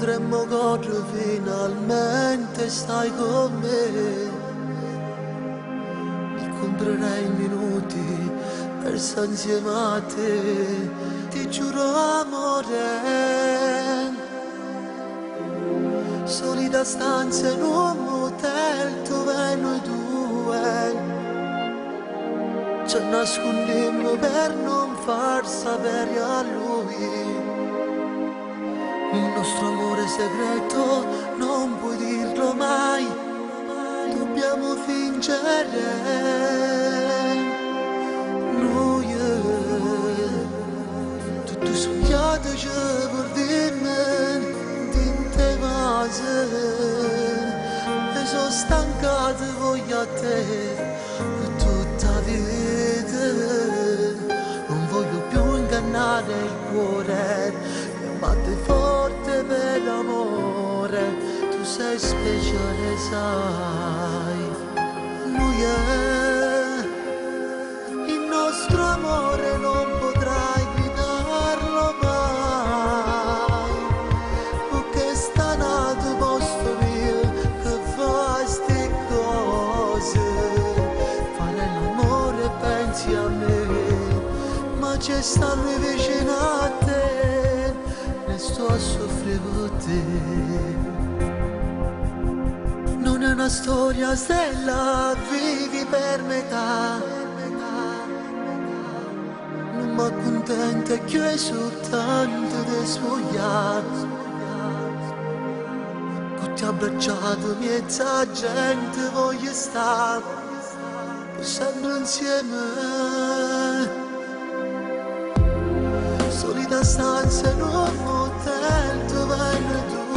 potremmo correre finalmente, stai con me. Mi comprerei minuti per stare insieme a te, ti giuro amore. Solita stanza in un motel dove noi due ci nascondiamo per non far sapere a lui il nostro amore segreto, non puoi dirlo mai, dobbiamo fingere. Noi tutto sognato ci portiamo in te cose e sono stancato, voglio a te tutta vita. Non voglio più ingannare il cuore che batte forte per amore, tu sei speciale, sai. Lui è il nostro amore, non potrai gridarlo mai, perché sta nato posto mio che fai ste cose. Fare l'amore pensi a me, ma c'è stanno vicino a te, ne sto a soffrire con te. Non è una storia stella, vivi per metà, non mi accontenta più è soltanto di svogliare. Tutti abbracciato, mezza gente voglio stare sempre insieme. Solita stanza in un motel dove noi due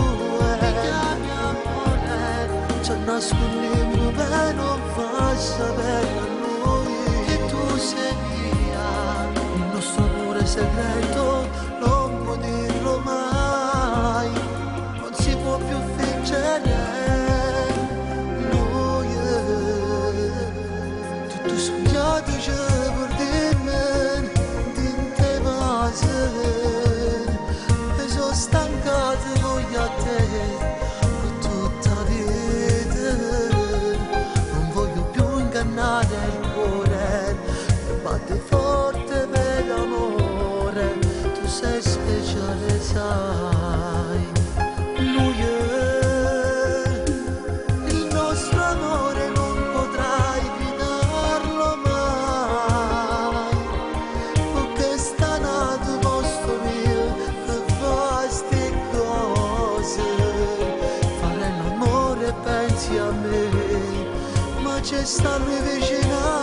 ci nascondiamo per non far sapere a lui che tu sei mia. Il nostro amore segreto non può dirlo mai, non si può più fingere. Noi tutto sognato ci portiamo in te cose e sono stancato, voglio a te tutta vita. Non voglio più ingannare il cuore che batte forte per amore, tu sei speciale, sai. Lui è il nostro amore, non potrai gridarlo mai, perché sta nato posto mio che fai ste cose. Fare l'amore pensi a me, ma c'è stanno vicino a